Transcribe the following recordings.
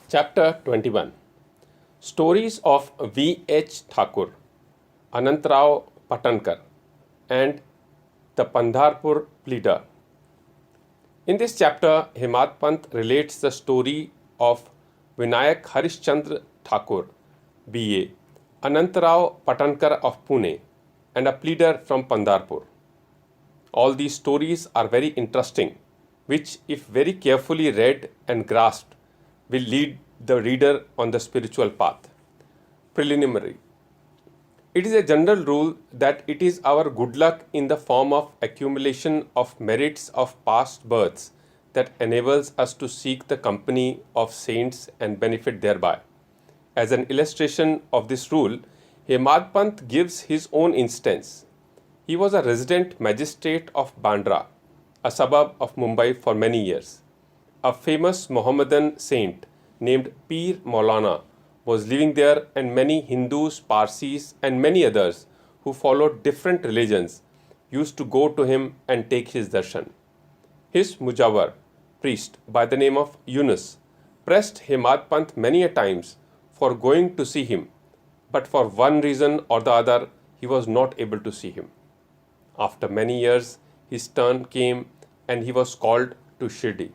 Chapter 21. Stories of V.H. Thakur, Anantrao Patankar, and the Pandharpur Pleader. In this chapter, Hemad Pant relates the story of Vinayak Harishchandra Thakur, B.A., Anantrao Patankar of Pune, and a pleader from Pandharpur. All these stories are very interesting, which, if very carefully read and grasped, will lead the reader on the spiritual path. Preliminary. It is a general rule that it is our good luck in the form of accumulation of merits of past births that enables us to seek the company of saints and benefit thereby. As an illustration of this rule, Hemad Pant gives his own instance. He was a resident magistrate of Bandra, a suburb of Mumbai, for many years. A famous Mohammedan saint named Pir Maulana was living there, and many Hindus, Parsis, and many others who followed different religions used to go to him and take his darshan. His mujawar, priest by the name of Yunus, pressed Hemad Pant many a times for going to see him, but for one reason or the other he was not able to see him. After many years, his turn came and he was called to Shirdi,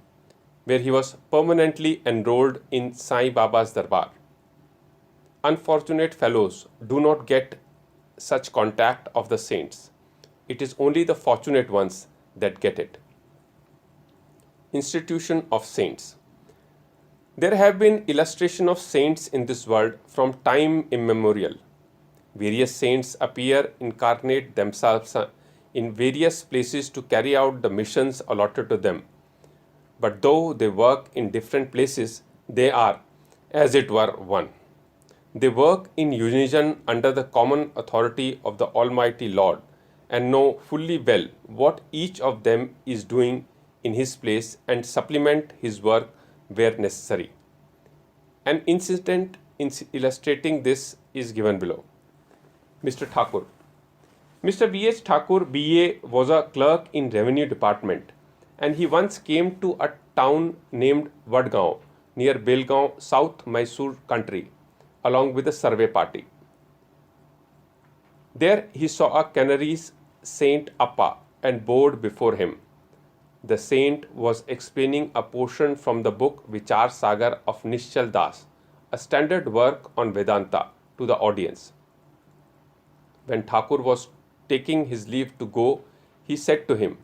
where he was permanently enrolled in Sai Baba's Darbar. Unfortunate fellows do not get such contact of the saints. It is only the fortunate ones that get it. Institution of Saints. There have been illustrations of saints in this world from time immemorial. Various saints appear, incarnate themselves in various places to carry out the missions allotted to them. But though they work in different places, they are, as it were, one. They work in unison under the common authority of the Almighty Lord and know fully well what each of them is doing in his place and supplement his work where necessary. An incident illustrating this is given below. Mr. Thakur. Mr. V.H. Thakur, B.A., was a clerk in Revenue Department, and he once came to a town named Vadgaon near Belgaon, South Mysore country, along with a survey party. There he saw a Canary's Saint Appa and bowed before him. The saint was explaining a portion from the book Vichar Sagar of Nishchal Das, a standard work on Vedanta, to the audience. When Thakur was taking his leave to go, he said to him,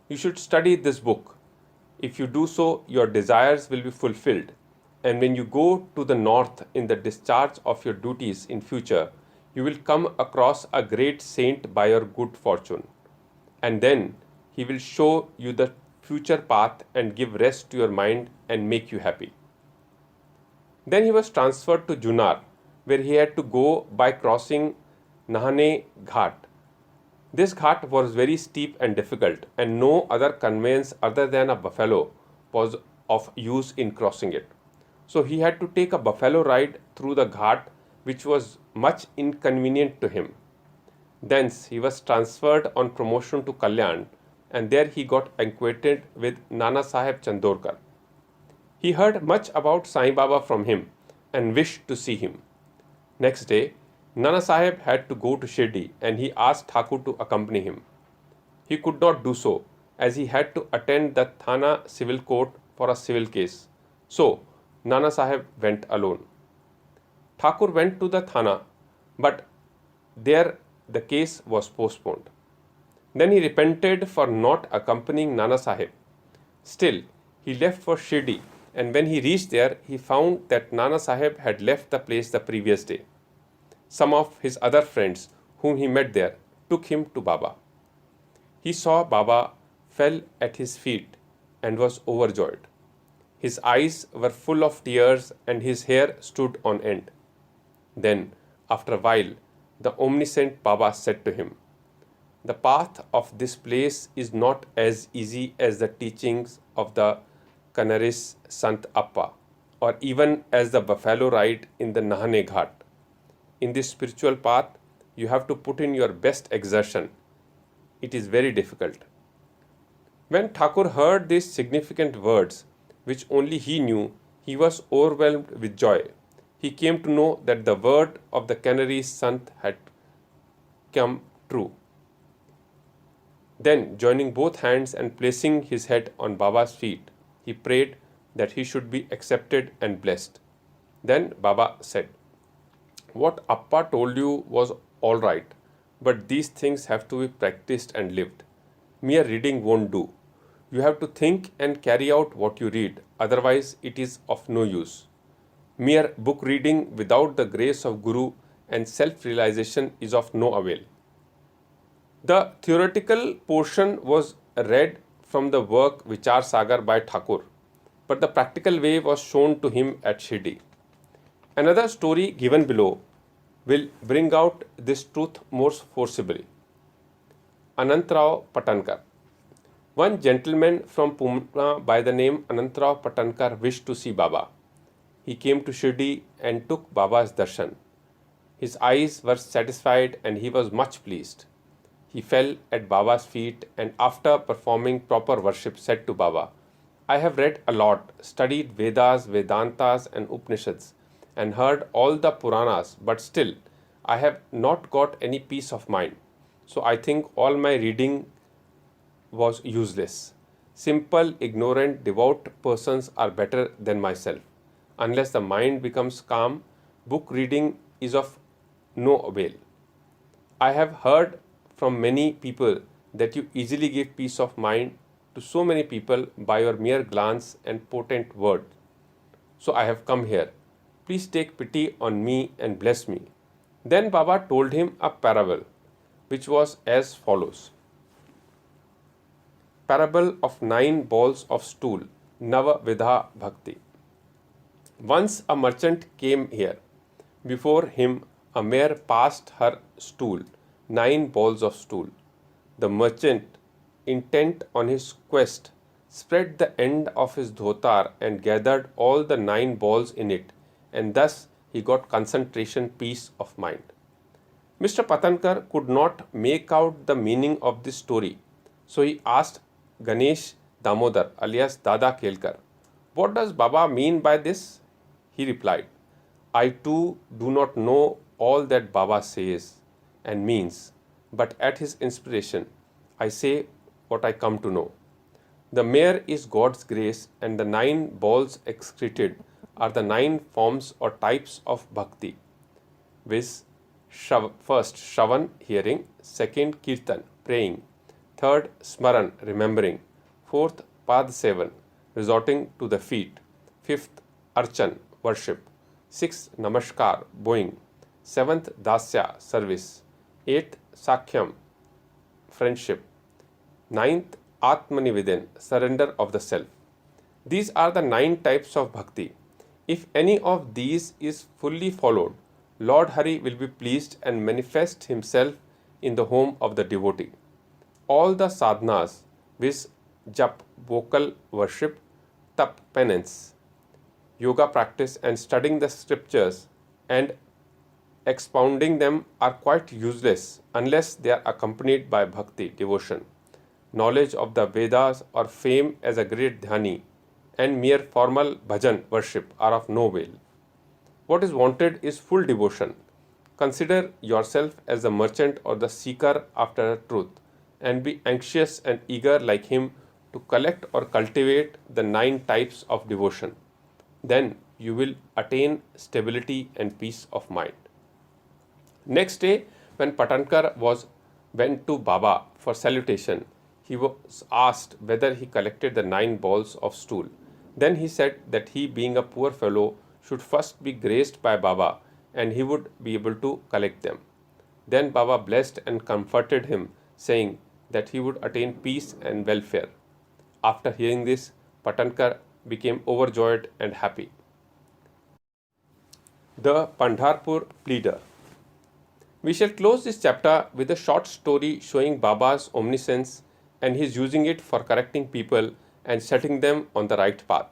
"You should study this book. If you do so, your desires will be fulfilled, and when you go to the north in the discharge of your duties in future, you will come across a great saint by your good fortune, and then he will show you the future path and give rest to your mind and make you happy." Then he was transferred to Junar, where he had to go by crossing Nahane Ghat. This ghat was very steep and difficult, and no other conveyance other than a buffalo was of use in crossing it. So he had to take a buffalo ride through the ghat, which was much inconvenient to him. Thence he was transferred on promotion to Kalyan, and there he got acquainted with Nana Sahib Chandorkar. He heard much about Sai Baba from him and wished to see him. Next day, Nana Sahib had to go to Shirdi, and he asked Thakur to accompany him. He could not do so, as he had to attend the Thana civil court for a civil case. So, Nana Sahib went alone. Thakur went to the Thana, but there the case was postponed. Then he repented for not accompanying Nana Sahib. Still, he left for Shirdi, and when he reached there, he found that Nana Sahib had left the place the previous day. Some of his other friends whom he met there took him to Baba. He saw Baba, fell at his feet, and was overjoyed. His eyes were full of tears and his hair stood on end. Then, after a while, the omniscient Baba said to him, "The path of this place is not as easy as the teachings of the Canaris Sant Appa, or even as the buffalo ride in the Nahane Ghat. In this spiritual path, you have to put in your best exertion. It is very difficult." When Thakur heard these significant words, which only he knew, He was overwhelmed with joy. He came to know that the word of the Canary's Sant had come true. Then, joining both hands and placing his head on Baba's feet, he prayed that he should be accepted and blessed. Then Baba said, "What Appa told you was all right, but these things have to be practiced and lived. Mere reading won't do. You have to think and carry out what you read, otherwise, it is of no use. Mere book reading without the grace of Guru and self realization is of no avail." The theoretical portion was read from the work Vichar Sagar by Thakur, but the practical way was shown to him at Shirdi. Another story given below will bring out this truth more forcibly. Anantrao Patankar. One gentleman from Pune by the name Anantrao Patankar wished to see Baba. He came to Shirdi and took Baba's darshan. His eyes were satisfied and he was much pleased. He fell at Baba's feet and after performing proper worship said to Baba, "I have read a lot, studied Vedas, Vedantas and Upanishads and heard all the Puranas, but still I have not got any peace of mind. So I think all my reading was useless. Simple, ignorant, devout persons are better than myself. Unless the mind becomes calm, book reading is of no avail. I have heard from many people that you easily give peace of mind to so many people by your mere glance and potent word. So I have come here. Please take pity on me and bless me." Then Baba told him a parable, which was as follows. Parable of 9 balls of stool, Nava Vidha Bhakti. Once a merchant came here. Before him a mare passed her stool, 9 balls of stool. The merchant, intent on his quest, spread the end of his dhotar and gathered all the 9 balls in it, and thus he got concentration, peace of mind. Mr. Patankar could not make out the meaning of this story, so he asked Ganesh Damodar alias Dada Kelkar, "What does Baba mean by this?" He replied, "I too do not know all that Baba says and means, but at his inspiration I say what I come to know. The mare is God's grace and the 9 balls excreted are the 9 forms or types of bhakti, viz. First Shravan, hearing, second Kirtan, praying, third Smaran, remembering, fourth Pad Sevan, resorting to the feet, fifth Archan, worship, sixth Namaskar, bowing, seventh Dasya, service, eighth Sakhyam, friendship, ninth Atmanivedan, surrender of the self. These are the 9 types of bhakti. If any of these is fully followed, Lord Hari will be pleased and manifest himself in the home of the devotee. All the sadhanas, viz. Jap, vocal worship, tap, penance, yoga practice and studying the scriptures and expounding them are quite useless unless they are accompanied by bhakti, devotion, knowledge of the Vedas or fame as a great dhyani, and mere formal bhajan worship are of no avail. What is wanted is full devotion. Consider yourself as the merchant or the seeker after truth and be anxious and eager like him to collect or cultivate the 9 types of devotion. Then you will attain stability and peace of mind. Next day, when Patankar went to Baba for salutation, he was asked whether he collected the 9 balls of stool. Then he said that he, being a poor fellow, should first be graced by Baba and he would be able to collect them. Then Baba blessed and comforted him, saying that he would attain peace and welfare. After hearing this, Patankar became overjoyed and happy. The Pandharpur Pleader. We shall close this chapter with a short story showing Baba's omniscience and his using it for correcting people and setting them on the right path.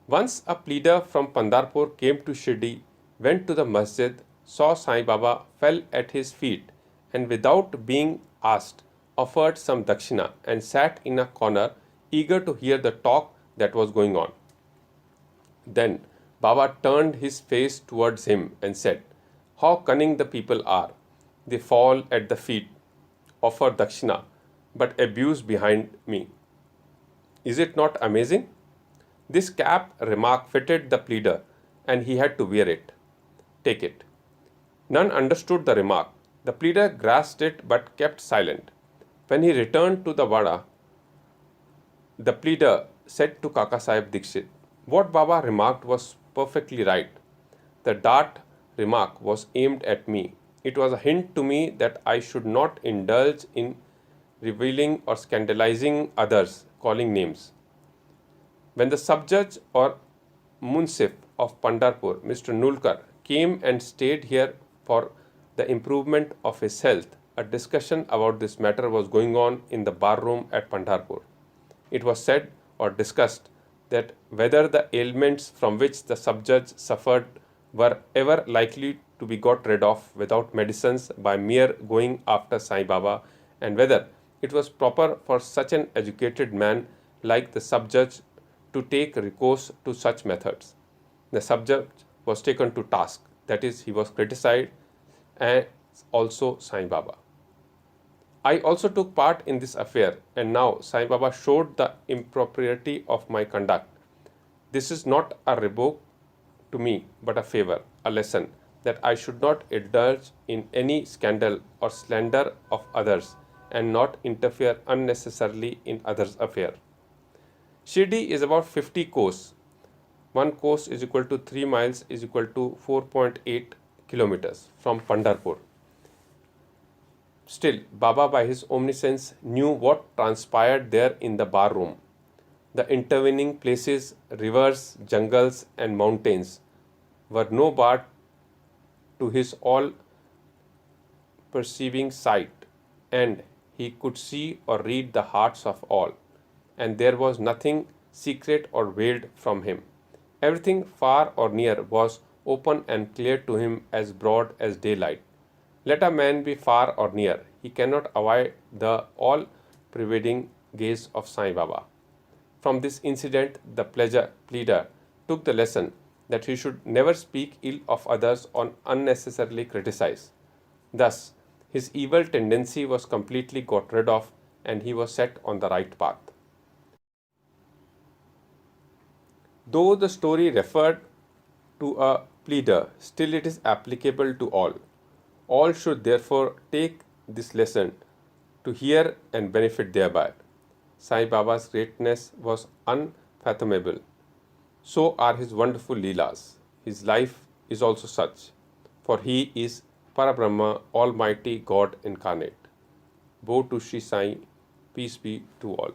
Once a pleader from Pandharpur came to Shirdi, went to the masjid, saw Sai Baba, fell at his feet and without being asked offered some dakshina and sat in a corner eager to hear the talk that was going on. Then Baba turned his face towards him and said, "How cunning the people are! They fall at the feet, offer dakshina, but abuse behind me. Is it not amazing?" This cap remark fitted the pleader, and he had to wear it. Take it. None understood the remark. The pleader grasped it but kept silent. When he returned to the Vada, the pleader said to Kaka Sahib Dikshit, "What Baba remarked was perfectly right. The dart remark was aimed at me. It was a hint to me that I should not indulge in revealing or scandalizing others, calling names. When the sub-judge or Munsif of Pandharpur, Mr. Nulkar, came and stayed here for the improvement of his health, a discussion about this matter was going on in the bar room at Pandharpur. It was said or discussed that whether the ailments from which the sub-judge suffered were ever likely to be got rid of without medicines by mere going after Sai Baba, and whether it was proper for such an educated man like the sub-judge to take recourse to such methods. The sub-judge was taken to task, that is, he was criticized, and also Sai Baba. I also took part in this affair, and now Sai Baba showed the impropriety of my conduct. This is not a rebuke to me, but a favor, a lesson, that I should not indulge in any scandal or slander of others and not interfere unnecessarily in others' affairs. Shirdi is about 50 kos. One kos is equal to 3 miles is equal to 4.8 kilometers from Pandharpur. Still, Baba by his omniscience knew what transpired there in the bar room. The intervening places, rivers, jungles and mountains were no bar to his all-perceiving sight, and he could see or read the hearts of all, and there was nothing secret or veiled from him. Everything far or near was open and clear to him as broad as daylight. Let a man be far or near, he cannot avoid the all-pervading gaze of Sai Baba. From this incident, the pleader took the lesson that he should never speak ill of others or unnecessarily criticize. Thus, his evil tendency was completely got rid of, and he was set on the right path. Though the story referred to a pleader, still it is applicable to all. All should therefore take this lesson to hear and benefit thereby. Sai Baba's greatness was unfathomable. So are his wonderful leelas. His life is also such, for he is Parabrahma, Almighty God incarnate. Bow to Shri Sai, peace be to all.